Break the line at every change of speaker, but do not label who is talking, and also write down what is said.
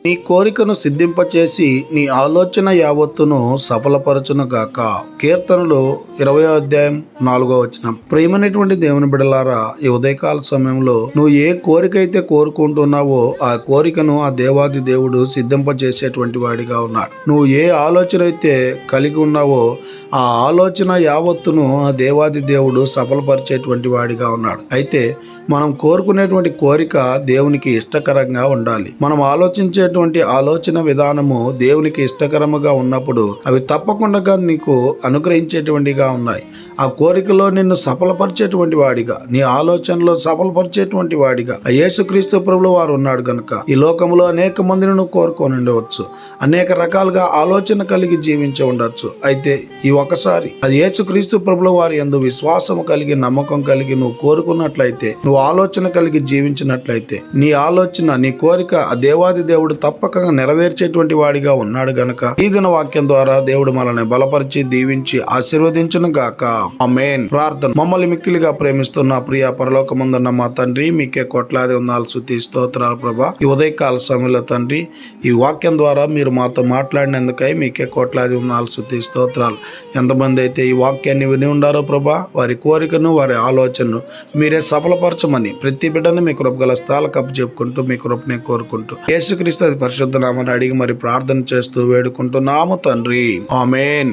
నీ కోరికను సిద్ధింపచేసి నీ ఆలోచన యావత్తును సఫలపరచును గాక. కీర్తనలు 20వ అధ్యాయం 4వ వచనం. ప్రియమైనటువంటి దేవుని బిడలారా, ఈ ఉదయకాల సమయంలో నువ్వు ఏ కోరికైతే కోరుకుంటున్నావో ఆ కోరికను ఆ దేవాది దేవుడు సిద్ధింపచేసేటువంటి వాడిగా ఉన్నాడు. నువ్వు ఏ ఆలోచన అయితే కలిగి ఉన్నావో ఆ ఆలోచన యావత్తును ఆ దేవాది దేవుడు సఫలపరిచేటువంటి వాడిగా ఉన్నాడు. అయితే మనం కోరుకునేటువంటి కోరిక దేవునికి ఇష్టకరంగా ఉండాలి. మనం ఆలోచించేటువంటి ఆలోచన విధానము దేవునికి ఇష్టకరముగా ఉన్నప్పుడు అవి తప్పకుండా నీకు అనుగ్రహించేటువంటిగా ఉన్నాయి. ఆ కోరికలో నిన్ను సఫలపరిచేటువంటి వాడిగా, నీ ఆలోచనలో సఫలపరిచేటువంటి వాడిగా యేసుక్రీస్తు ప్రభువు వారు ఉన్నాడు గనుక ఈ లోకంలో అనేక మందిని నువ్వు కోరుకొని ఉండవచ్చు, అనేక రకాలుగా ఆలోచన కలిగి జీవించి ఉండొచ్చు. అయితే ఈ ఒకసారి అది యేసుక్రీస్తు ప్రభువు వారి యందు విశ్వాసము కలిగి నమ్మకం కలిగి నువ్వు కోరుకున్నట్లయితే, నువ్వు ఆలోచన కలిగి జీవించినట్లయితే నీ ఆలోచన, నీ కోరిక ఆ దేవాది దేవుడు తప్పక నెరవేర్చేటువంటి వాడిగా ఉన్నాడు గనక ఈ దిన వాక్యం ద్వారా దేవుడు మనల్ని బలపరిచి దీవించి ఆశీర్వదించును గాక. ఆమేన్. ప్రార్థన. మమ్మల్ని మిక్కిలిగా ప్రేమిస్తున్న ప్రియ పరలోకమందున్న మా తండ్రి, మీకే కోట్లాది వందనాలు, స్తుతి స్తోత్రాలు ప్రభా. ఈ ఉదయకాల సమయంలో తండ్రి, ఈ వాక్యం ద్వారా మీరు మాతో మాట్లాడినందుకై మీకే కోట్లాది వందనాలు, స్తుతి స్తోత్రాలు. ఎంతమంది అయితే ఈ వాక్యాన్ని విని ఉండారో ప్రభా, వారి కోరికను వారి ఆలోచనను మీరే సఫలపరచమని ప్రతి బిడ్డను మీ కృపగల స్థాలకు అప్పచెప్పుకుంటూ మీ కృపనే కోరుకుంటూ యేసుక్రీస్తు పరిశుద్ధ నామమున అడిగి మరి ప్రార్థన చేస్తూ వేడుకుంటున్నాము తండ్రి. ఆమేన్.